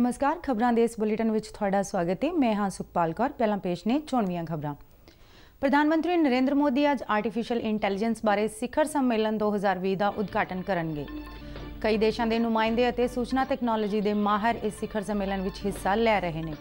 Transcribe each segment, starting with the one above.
नमस्कार, खबरां दे इस बुलेटिन विच तुहाडा स्वागत है। मैं हाँ सुखपाल कौर। पहला पेश ने चोणवीआं खबरां। प्रधानमंत्री नरेंद्र मोदी अज आर्टिफिशियल इंटैलीजेंस बारे सिखर सम्मेलन 2020 का उद्घाटन करनगे। कई देशों के नुमाइंदे अते सूचना तकनोलॉजी के माहिर इस सिखर सम्मेलन विच हिस्सा लै रहे हैं।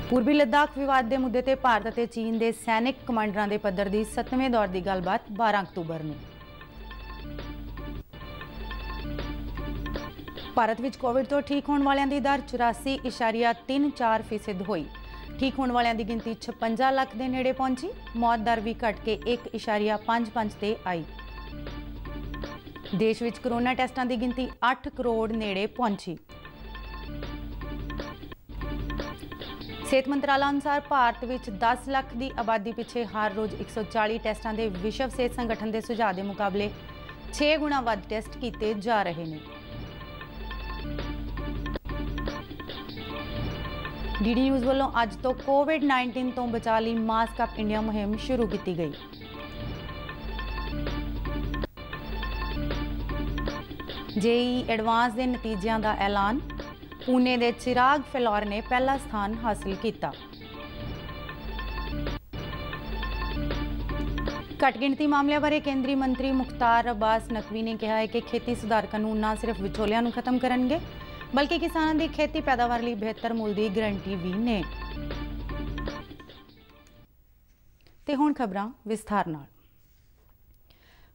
पूर्वी लद्दाख विवाद के मुद्दे ते भारत अते चीन के सैनिक कमांडरां के पद्धर की 7वें दौर की गलबात 12 अक्तूबर नूं। भारत में कोविड तो ठीक होने वालों की दर 84.34% हुई। ठीक होने वालों की गिनती 56 लाख के नेड़े पहुंची। मौत दर भी घट के 1.55 ते आई। देश में कोरोना टेस्टां की गिनती 8 करोड़ नेड़े पहुंची। सेहत मंत्रालय अनुसार भारत में 10 लाख की आबादी पिछे हर रोज़ 140 टेस्टां के विश्व सेहत संगठन के सुझाव के मुकाबले 6 गुणा वध टेस्ट किए जा रहे हैं। डी न्यूज़ वालों अज तो कोविड-19 तो बचा ली मास्क अप इंडिया मुहिम शुरू की गई। जेई एडवांस के नतीजों का ऐलान। पुणे के चिराग फिलौर ने पहला स्थान हासिल किया। घट गिनती मामलों बारे केंद्रीय मंत्री मुख्तार अब्बास नकवी ने कहा है कि खेती सुधार कानून न सिर्फ विचोलियां खत्म करेंगे बल्कि किसानों की खेती पैदावार लिए बेहतर मुल की गारंटी भी ने। ते हुण खबरां विस्तार नाल।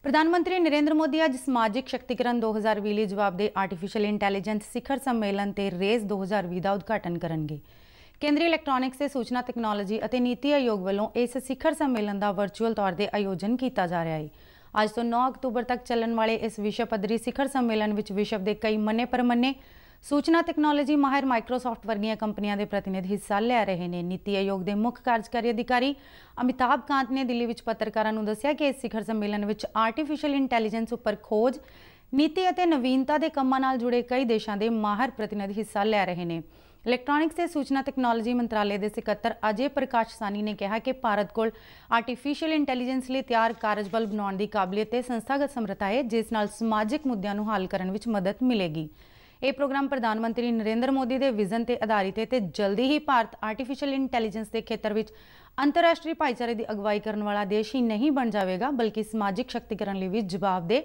प्रधानमंत्री नरेंद्र मोदी अज समाजिक शक्तिकरण 2020 लिए जवाब दे आर्टिफिशियल इंटैलीजेंस सिखर सम्मेलन ते रेस 2020 का उद्घाटन करेंगे। केंद्रीय इलैक्ट्रॉनिक्स ते सूचना तकनोलॉजी और नीति आयोग वालों इस सिखर सम्मेलन का वर्चुअल तौर पर आयोजन किया जा रहा है। अज तो 9 अक्तूबर तक चलने वाले इस विश्व पद्धरी सिखर सम्मेलन में विश्व के कई मन्ने परमन्ने सूचना तकनोलॉजी माहिर माइक्रोसॉफ्ट वर्गियां कंपनियां के प्रतिनिधि हिस्सा ले रहे हैं। नीति आयोग के मुख्य कार्यकारी अधिकारी अमिताभ कांत ने दिल्ली में पत्रकारों को दस्सिया कि इस सिखर सम्मेलन में आर्टिफिशियल इंटैलीजेंस उपर खोज नीति और नवीनता के कामों नाल जुड़े कई देशों के माहिर प्रतिनिधि हिस्सा ले रहे हैं। इलैक्ट्रॉनिक्स ते सूचना तकनोलॉजी मंत्रालय के सकत्तर अजय प्रकाश सानी ने कहा कि भारत को आर्टिफिशियल इंटैलीजेंस लिए तैयार कारजबल बनाने की काबलियत ते संस्थागत समर्था है, जिस नाल समाजिक मुद्दों को हल करने में मदद मिलेगी। यह प्रोग्राम प्रधानमंत्री नरेंद्र मोदी के विजन से आधारित है ते जल्दी ही भारत आर्टिफिशियल इंटैलीजेंस के खेत्र में अंतरराष्ट्रीय भाईचारे की अगवाई करने वाला देश ही नहीं बन जाएगा बल्कि समाजिक शक्तिकरण लिए भी जवाबदेह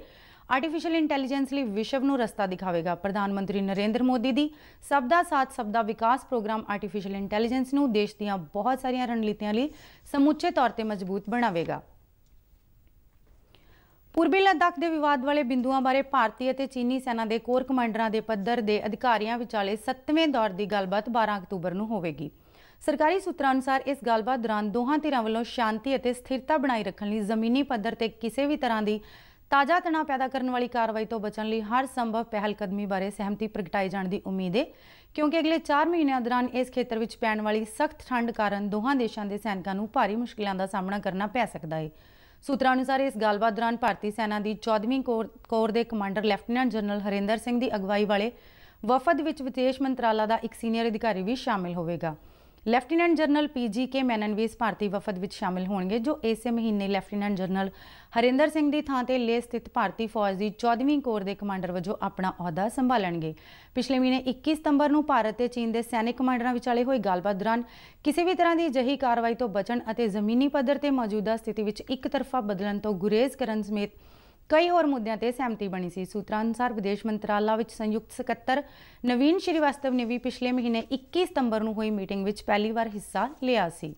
आर्टिफिशियल इंटैलीजेंस लिए विश्व को रस्ता दिखावेगा। प्रधानमंत्री नरेंद्र मोदी की सबदा साथ सबदा विकास प्रोग्राम आर्टिफिशियल इंटैलीजेंस को देश दी बहुत सारिया रणनीतियों लिए समूचे तौर पर मजबूत बनावेगा। पूर्वी लद्दाख के विवाद वाले बिंदुओं बारे भारतीय और चीनी सेना के कोर कमांडरां के पद्धर के अधिकारियों विचाले 7वें दौर की गलबात 12 अक्तूबर को होगी। सरकारी सूत्रों अनुसार इस गलबात दौरान दोहां धिरां वालों शांति और स्थिरता बनाई रखने लिए जमीनी पद्धर ते किसी भी तरह की ताज़ा तनाव पैदा करने वाली कार्रवाई तो बचने लिए हर संभव पहलकदमी बारे सहमति प्रगटाई जाने की उम्मीद है, क्योंकि अगले 4 महीनों दौरान इस खेत्र में पैण वाली सख्त ठंड कारण दोहां देशों के सैनिकों को भारी मुश्किलों का सामना करना पै सकता है। सूत्रों अनुसार इस गलबात दौरान भारतीय सेना की 14वीं कोर के commander lieutenant general Harinder Singh की अगवाई वाले वफद विच विदेश मंत्रालय का एक सीनियर अधिकारी भी शामिल होगा। लैफ्टिनेंट जनरल PGK मैनन भी इस भारतीय वफद विच शामिल होंगे, जो इस महीने लैफ्टिनेंट जनरल हरिंदर सिंह की थां ते लेह स्थित भारतीय फौज की 14वीं कोर के कमांडर वजों अपना अहुदा संभालणगे। पिछले महीने 21 सितंबर को भारत और चीन के सैनिक कमांडरां विचाले हुई गलबात दौरान किसी भी तरह की अजिही कार्रवाई तो बचण और जमीनी पद्धर ते मौजूदा स्थिति में एक तरफा बदलण तो गुरेज करन समेत कई होर मुद्दों पर सहमति बनी सी। सूत्रों अनुसार विदेश मंत्रालय में संयुक्त सकत्तर नवीन श्रीवास्तव ने भी पिछले महीने 21 सितंबर को हुई मीटिंग में पहली बार हिस्सा लिया सी।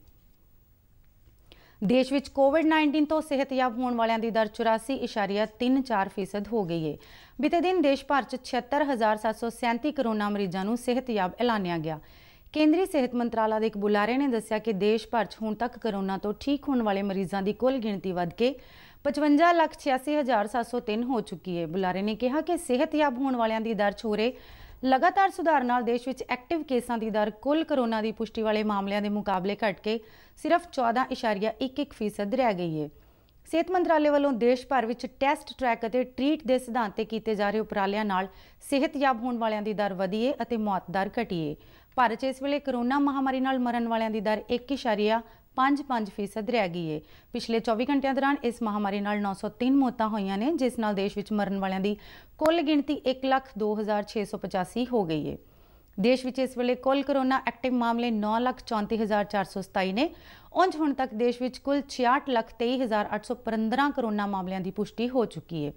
देश में कोविड-19 तो सेहतयाब होने वालों की दर 84.34% हो गई है। बीते दिन देश भर 76,737 कोरोना मरीजों को सेहतयाब ऐलानिया गया। केंद्रीय सेहत मंत्रालय के एक बुलारे ने दस्सिया कि देश भर हुण तक कोरोना तो ठीक होने वाले मरीजों की कुल गिनती वध के 55,86,703 हो चुकी है। बुलारे ने कहा कि सेहतयाब होने वालों की दर हो रहे लगातार सुधार नाल देश में एक्टिव केसां की दर कुल कोरोना की पुष्टि वाले मामलों के मुकाबले घट के सिर्फ 14.11% रह गई है। सेहत मंत्रालय वालों देश भर में टैसट ट्रैक और ट्रीट के सिद्धांत ते कीते जा रहे उपरालियां नाल सेहतयाब होने वालों की दर वधी है और मौत दर घटी है। भारत इस वेले कोरोना महामारी नाल मरण वालों की दर 1.65 5.5% ਰਹਿ ਗਈ ਹੈ। ਪਿਛਲੇ 24 ਘੰਟਿਆਂ ਦੌਰਾਨ ਇਸ ਮਹਾਮਾਰੀ ਨਾਲ 903 ਮੌਤਾਂ ਹੋਈਆਂ ਨੇ, ਜਿਸ ਨਾਲ ਦੇਸ਼ ਵਿੱਚ ਮਰਨ ਵਾਲਿਆਂ ਦੀ ਕੁੱਲ ਗਿਣਤੀ 1,02,685 ਹੋ ਗਈ ਹੈ। ਦੇਸ਼ ਵਿੱਚ ਇਸ ਵੇਲੇ ਕੁੱਲ ਕੋਰੋਨਾ ਐਕਟਿਵ ਮਾਮਲੇ 9,34,427 ਨੇ। ਉਂਝ ਹੁਣ ਤੱਕ ਦੇਸ਼ ਵਿੱਚ ਕੁੱਲ 66,23,815 ਕੋਰੋਨਾ ਮਾਮਲਿਆਂ ਦੀ ਪੁਸ਼ਟੀ ਹੋ ਚੁੱਕੀ ਹੈ।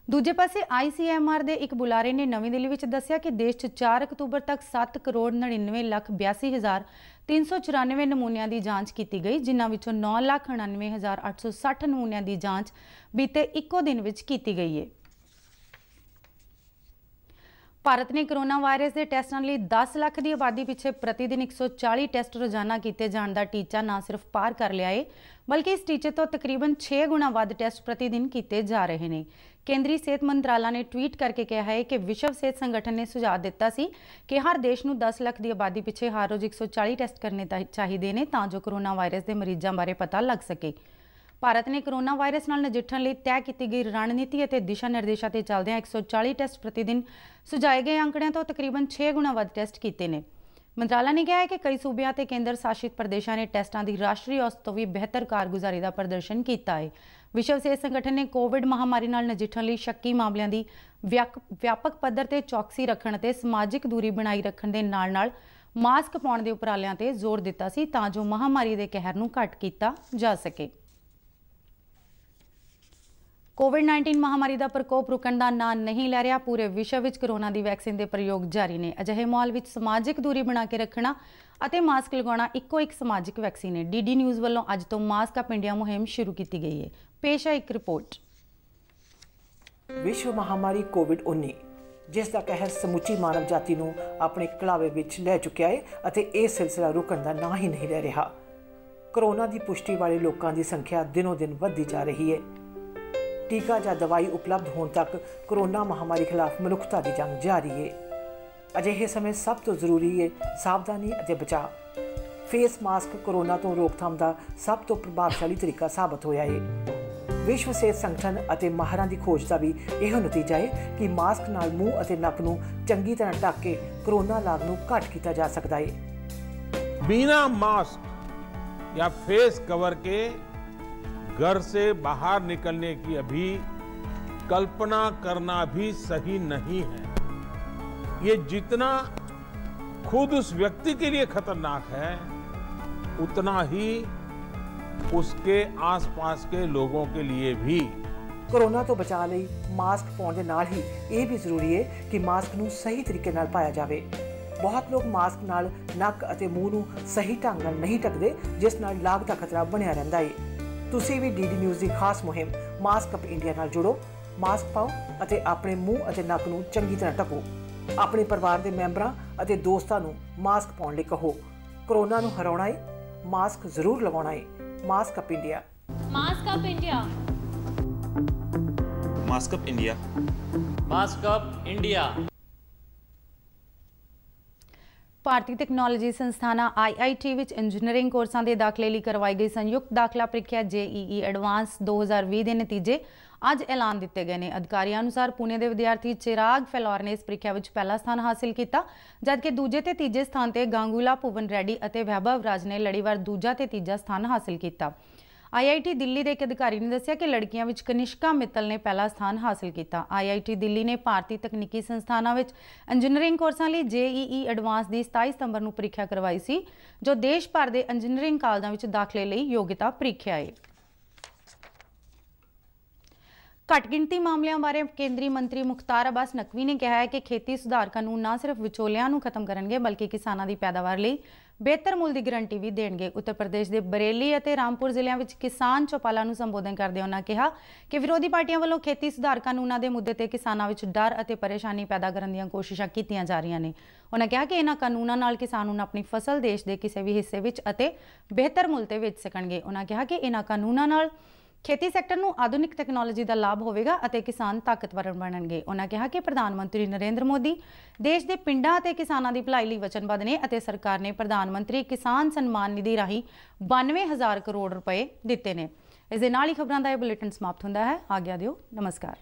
ਦੂਜੇ ਪਾਸੇ ICMR ਦੇ ਇੱਕ ਬੁਲਾਰੇ ਨੇ ਨਵੀਂ ਦਿੱਲੀ ਵਿੱਚ ਦੱਸਿਆ ਕਿ ਦੇਸ਼ 'ਚ 4 ਅਕਤੂਬਰ ਤੱਕ 7,99,82,394 ਨਮੂਨਿਆਂ ਦੀ ਜਾਂਚ ਕੀਤੀ ਗਈ, ਜਿਨ੍ਹਾਂ ਵਿੱਚੋਂ 9,99,860 ਨਮੂਨਿਆਂ ਦੀ ਜਾਂਚ ਬੀਤੇ ਇੱਕੋ ਦਿਨ ਵਿੱਚ ਕੀਤੀ ਗਈ ਹੈ। ਭਾਰਤ ਨੇ ਕੋਰੋਨਾ ਵਾਇਰਸ ਦੇ ਟੈਸਟਾਂ ਲਈ 10 ਲੱਖ ਦੀ ਆਬਾਦੀ ਪਿੱਛੇ ਪ੍ਰਤੀਦਿਨ 140 ਟੈਸਟ ਰੋਜ਼ਾਨਾ ਕੀਤੇ ਜਾਣ ਦਾ ਟੀਚਾ ਨਾ ਸਿਰਫ ਪਾਰ ਕਰ ਲਿਆ ਹੈ, ਬਲਕਿ ਇਸ ਟੀਚੇ ਤੋਂ ਤਕਰੀਬਨ 6 ਗੁਣਾ ਵੱਧ ਟੈਸਟ ਪ੍ਰਤੀਦਿਨ ਕੀਤੇ ਜਾ ਰਹੇ ਨੇ। ਕੇਂਦਰੀ ਸਿਹਤ ਮੰਤਰਾਲਾ ਨੇ ਟਵੀਟ ਕਰਕੇ ਕਿਹਾ ਹੈ ਕਿ ਵਿਸ਼ਵ ਸਿਹਤ ਸੰਗਠਨ ਨੇ ਸੁਝਾਅ ਦਿੱਤਾ ਸੀ ਕਿ ਹਰ ਦੇਸ਼ ਨੂੰ 10 ਲੱਖ ਦੀ ਆਬਾਦੀ ਪਿੱਛੇ ਹਰ ਰੋਜ਼ 140 ਟੈਸਟ ਕਰਨੇ ਚਾਹੀਦੇ ਨੇ ਤਾਂ ਜੋ ਕੋਰੋਨਾ ਵਾਇਰਸ ਦੇ ਮਰੀਜ਼ਾਂ ਬਾਰੇ ਪਤਾ ਲੱਗ ਸਕੇ। ਭਾਰਤ ਨੇ ਕੋਰੋਨਾ ਵਾਇਰਸ ਨਾਲ ਨਜਿੱਠਣ ਲਈ ਤੈਅ ਕੀਤੀ ਗਈ ਰਣਨੀਤੀ ਅਤੇ ਦਿਸ਼ਾ ਨਿਰਦੇਸ਼ਾਂ ਤੇ ਚੱਲਦਿਆਂ 140 ਟੈਸਟ ਪ੍ਰਤੀਦਿਨ ਸੁਝਾਏ ਗਏ ਅੰਕੜਿਆਂ ਤੋਂ ਤਕਰੀਬਨ 6 ਗੁਣਾ ਵੱਧ ਟੈਸਟ ਕੀਤੇ ਨੇ। ਮੰਤਰਾਲਾ ਨੇ ਕਿਹਾ ਹੈ ਕਿ ਕਈ ਸੂਬਿਆਂ ਤੇ ਕੇਂਦਰ ਸ਼ਾਸਿਤ ਪ੍ਰਦੇਸ਼ਾਂ ਨੇ ਟੈਸਟਾਂ ਦੀ ਰਾਸ਼ਟਰੀ ਔਸਤ ਤੋਂ ਵੀ ਬਿਹਤਰ ਕਾਰਗੁਜ਼ਾਰੀ ਦਾ ਪ੍ਰਦਰਸ਼ਨ ਕੀਤਾ ਹੈ। ਵਿਸ਼ਵ ਸਿਹਤ ਸੰਗਠਨ ਨੇ ਕੋਵਿਡ ਮਹਾਮਾਰੀ ਨਾਲ ਨਜਿੱਠਣ ਲਈ ਸ਼ੱਕੀ ਮਾਮਲਿਆਂ ਦੀ ਵਿਆਪਕ ਪੱਧਰ ਤੇ ਚੌਕਸੀ ਰੱਖਣ ਅਤੇ ਸਮਾਜਿਕ ਦੂਰੀ ਬਣਾਈ ਰੱਖਣ ਦੇ ਨਾਲ-ਨਾਲ ਮਾਸਕ ਪਾਉਣ ਦੇ ਉਪਰਾਲਿਆਂ ਤੇ ਜ਼ੋਰ ਦਿੱਤਾ ਸੀ ਤਾਂ ਜੋ ਮਹਾਮਾਰੀ ਦੇ ਕਹਿਰ ਨੂੰ ਘੱਟ ਕੀਤਾ ਜਾ ਸਕੇ। ਕੋਵਿਡ-19 ਮਹਾਮਾਰੀ ਦਾ ਪ੍ਰਕੋਪ ਰੁਕਣ ਦਾ ਨਾਂ ਨਹੀਂ ਲੈ ਰਿਹਾ। ਪੂਰੇ ਵਿਸ਼ਵ ਵਿੱਚ ਕੋਰੋਨਾ ਦੀ ਵੈਕਸੀਨ ਦੇ ਪ੍ਰਯੋਗ ਜਾਰੀ ਨੇ। ਅਜਿਹੇ ਮਾਹੌਲ ਵਿੱਚ ਸਮਾਜਿਕ ਦੂਰੀ ਬਣਾ ਕੇ ਰੱਖਣਾ ਅਤੇ ਮਾਸਕ ਲਗਾਉਣਾ ਇੱਕੋ ਇੱਕ ਸਮਾਜਿਕ ਵੈਕਸੀਨ ਹੈ। DD ਨਿਊਜ਼ ਵੱਲੋਂ ਅੱਜ ਤੋਂ ਮਾਸਕ ਅਪ ਇੰਡੀਆ ਮੁਹਿੰਮ ਸ਼ੁਰੂ ਕੀਤੀ ਗਈ ਹੈ। ਪੇਸ਼ ਹੈ ਇੱਕ ਰਿਪੋਰਟ। ਵਿਸ਼ਵ ਮਹਾਮਾਰੀ ਕੋਵਿਡ-19 ਜਿਸ ਦਾ ਕਹਿਰ ਸਮੁੱਚੀ ਮਾਨਵ ਜਾਤੀ ਨੂੰ ਆਪਣੇ ਕਲਾਵੇ ਵਿੱਚ ਲੈ ਚੁੱਕਿਆ ਹੈ ਅਤੇ ਇਹ ਸਿਲਸਿਲਾ ਰੁਕਣ ਦਾ ਨਾਂ ਹੀ ਨਹੀਂ ਲੈ ਰਿਹਾ। ਕੋਰੋਨਾ ਦੀ ਪੁਸ਼ਟੀ ਵਾਲੇ ਲੋਕਾਂ ਦੀ ਸੰਖਿਆ ਦਿਨੋਂ ਦਿਨ ਵੱਧਦੀ ਜਾ ਰਹੀ ਹੈ। ਟੀਕਾ ਜਾਂ ਦਵਾਈ ਉਪਲਬਧ ਹੋਣ ਤੱਕ ਕੋਰੋਨਾ ਮਹਾਮਾਰੀ ਖਿਲਾਫ ਮਨੁੱਖਤਾ ਦੀ ਜੰਗ ਜਾਰੀ ਹੈ। ਅਜਿਹੇ ਸਮੇਂ ਸਭ ਤੋਂ ਜ਼ਰੂਰੀ ਹੈ ਸਾਵਧਾਨੀ ਅਤੇ ਬਚਾਅ। ਫੇਸ ਮਾਸਕ ਕੋਰੋਨਾ ਤੋਂ ਰੋਕਥਾਮ ਦਾ ਸਭ ਤੋਂ ਪ੍ਰਭਾਵਸ਼ਾਲੀ ਤਰੀਕਾ ਸਾਬਤ ਹੋਇਆ ਹੈ। ਵਿਸ਼ਵ ਸਿਹਤ ਸੰਗਠਨ ਅਤੇ ਮਾਹਰਾਂ ਦੀ ਖੋਜ ਦਾ ਵੀ ਇਹੋ ਨਤੀਜਾ ਹੈ ਕਿ ਮਾਸਕ ਨਾਲ ਮੂੰਹ ਅਤੇ ਨੱਕ ਨੂੰ ਚੰਗੀ ਤਰ੍ਹਾਂ ਢੱਕ ਕੇ ਕੋਰੋਨਾ ਲਾਗ ਨੂੰ ਘੱਟ ਕੀਤਾ ਜਾ ਸਕਦਾ ਹੈ। बिना मास्क या फेस कवर के घर से बाहर निकलने की अभी कल्पना करना भी सही नहीं है। ये जितना खुद उस व्यक्ति के लिए खतरनाक है उतना ही उसके आसपास के लोगों के लिए भी। कोरोना तो बचा लई मास्क पाउण दे नाल ही ये भी जरूरी है कि मास्क नूं सही तरीके नाल पाया जावे। बहुत लोग मास्क नाल नक अते मूँह नूं सही ढंग नाल नहीं ढकदे, जिस नाल लाग दा खतरा बनिया रहिंदा है। तुसीं भी DD न्यूज़ की खास मुहिम मास्क अप इंडिया नाल जुड़ो। मास्क पाओ अते अपने मूँह अते नक नूं चंगी तरह ढको। अपने परिवार के मैंबरां अते दोस्तां नूं मास्क पाउण लई कहो। कोरोना नूं हराउणा है, मास्क जरूर लगाउणा है। Mask up India. Mask up India. Mask up India. Mask up India. ਭਾਰਤੀ ਟੈਕਨੋਲੋਜੀ ਸੰਸਥਾਨਾਂ IIT ਵਿੱਚ ਇੰਜੀਨੀਅਰਿੰਗ ਕੋਰਸਾਂ ਦੇ ਦਾਖਲੇ ਲਈ ਕਰਵਾਈ ਗਈ ਸੰਯੁਕਤ ਦਾਖਲਾ ਪ੍ਰੀਖਿਆ JEE ਐਡਵਾਂਸ 2020 ਦੇ ਨਤੀਜੇ ਅੱਜ ਐਲਾਨ ਦਿੱਤੇ ਗਏ ਨੇ। ਅਧਿਕਾਰੀਆਂ ਅਨੁਸਾਰ ਪੁਣੇ ਦੇ ਵਿਦਿਆਰਥੀ ਚਿਰਾਗ ਫੈਲੌਰ ਨੇ ਇਸ ਪ੍ਰੀਖਿਆ ਵਿੱਚ ਪਹਿਲਾ ਸਥਾਨ ਹਾਸਿਲ ਕੀਤਾ, ਜਦਕਿ ਦੂਜੇ ਤੇ ਤੀਜੇ ਸਥਾਨ ਤੇ ਗਾਂਗੂਲਾ ਭੁਵਨ ਰੈਡੀ ਅਤੇ ਵੈਭਵ ਰਾਜ ਨੇ ਲੜੀਵਾਰ ਦੂਜਾ ਤੇ ਤੀਜਾ ਸਥਾਨ ਹਾਸਿਲ ਕੀਤਾ। IIT ਦਿੱਲੀ ਦੇ ਇੱਕ ਅਧਿਕਾਰੀ ਨੇ ਦੱਸਿਆ ਕਿ ਲੜਕੀਆਂ ਵਿੱਚ ਕਨਿਸ਼ਕਾ ਮਿੱਤਲ ਨੇ ਪਹਿਲਾ ਸਥਾਨ ਹਾਸਿਲ ਕੀਤਾ। IIT ਦਿੱਲੀ ਨੇ ਭਾਰਤੀ ਤਕਨੀਕੀ ਸੰਸਥਾਨਾਂ ਵਿੱਚ ਇੰਜੀਨੀਅਰਿੰਗ ਕੋਰਸਾਂ ਲਈ JEE ਐਡਵਾਂਸ ਦੀ 27 ਸਤੰਬਰ ਨੂੰ ਪ੍ਰੀਖਿਆ ਕਰਵਾਈ ਸੀ, ਜੋ ਦੇਸ਼ ਭਰ ਦੇ ਇੰਜੀਨੀਅਰਿੰਗ ਕਾਲਜਾਂ ਵਿੱਚ ਦਾਖਲੇ ਲਈ ਯੋਗਤਾ ਪ੍ਰੀਖਿਆ ਹੈ। ਘੱਟ ਗਿਣਤੀ ਮਾਮਲਿਆਂ ਬਾਰੇ ਕੇਂਦਰੀ ਮੰਤਰੀ ਮੁਖਤਾਰ ਅਬਾਸ ਨਕਵੀ ਨੇ ਕਿਹਾ ਹੈ ਕਿ ਖੇਤੀ ਸੁਧਾਰ ਕਾਨੂੰਨ ਨਾ ਸਿਰਫ ਵਿਚੋਲਿਆਂ ਨੂੰ ਖਤਮ ਕਰਨਗੇ, ਬਲਕਿ ਕਿਸਾਨਾਂ ਦੀ ਪੈਦਾਵਾਰ ਲਈ ਬਿਹਤਰ ਮੁੱਲ ਦੀ ਗਰੰਟੀ ਵੀ ਦੇਣਗੇ। ਉੱਤਰ ਪ੍ਰਦੇਸ਼ ਦੇ ਬਰੇਲੀ ਅਤੇ ਰਾਮਪੁਰ ਜ਼ਿਲ੍ਹਿਆਂ ਵਿੱਚ ਕਿਸਾਨ ਚੌਪਾਲਾਂ ਨੂੰ ਸੰਬੋਧਨ ਕਰਦੇ ਉਹਨਾਂ ਕਿਹਾ ਕਿ ਵਿਰੋਧੀ ਪਾਰਟੀਆਂ ਵੱਲੋਂ ਖੇਤੀ ਸੁਧਾਰ ਕਾਨੂੰਨਾਂ ਦੇ ਮੁੱਦੇ ਤੇ ਕਿਸਾਨਾਂ ਵਿੱਚ ਡਰ ਅਤੇ ਪਰੇਸ਼ਾਨੀ ਪੈਦਾ ਕਰਨ ਦੀਆਂ ਕੋਸ਼ਿਸ਼ਾਂ ਕੀਤੀਆਂ ਜਾ ਰਹੀਆਂ ਨੇ। ਉਹਨਾਂ ਕਿਹਾ ਕਿ ਇਹਨਾਂ ਕਾਨੂੰਨਾਂ ਨਾਲ ਕਿਸਾਨ ਨੂੰ ਆਪਣੀ ਫਸਲ ਦੇਸ਼ ਦੇ ਕਿਸੇ ਵੀ ਹਿੱਸੇ ਵਿੱਚ ਅਤੇ ਬਿਹਤਰ ਮੁੱਲ ਤੇ ਵੇਚ ਸਕਣਗੇ। ਉਹਨਾਂ ਕਿਹਾ ਕਿ ਇਹਨਾਂ ਕਾਨੂੰਨਾਂ ਨਾਲ ਖੇਤੀ ਸੈਕਟਰ ਨੂੰ ਆਧੁਨਿਕ ਟੈਕਨੋਲੋਜੀ ਦਾ ਲਾਭ ਹੋਵੇਗਾ ਅਤੇ ਕਿਸਾਨ ਤਾਕਤਵਰ ਬਣਨਗੇ। ਉਹਨਾਂ ਕਿਹਾ ਕਿ ਪ੍ਰਧਾਨ ਮੰਤਰੀ ਨਰਿੰਦਰ ਮੋਦੀ ਦੇਸ਼ ਦੇ ਪਿੰਡਾਂ ਅਤੇ ਕਿਸਾਨਾਂ ਦੀ ਭਲਾਈ ਲਈ ਵਚਨਬੱਧ ਨੇ ਅਤੇ ਸਰਕਾਰ ਨੇ ਪ੍ਰਧਾਨ ਮੰਤਰੀ ਕਿਸਾਨ ਸਨਮਾਨ ਨਿਧੀ ਰਾਹੀਂ 92,000 ਕਰੋੜ ਰੁਪਏ ਦਿੱਤੇ ਨੇ। ਇਸ ਦੇ ਨਾਲ ਹੀ ਖਬਰਾਂ ਦਾ ਇਹ ਬੁਲੇਟਿਨ ਸਮਾਪਤ ਹੁੰਦਾ ਹੈ। ਆਗਿਆ ਦਿਓ। ਨਮਸਕਾਰ।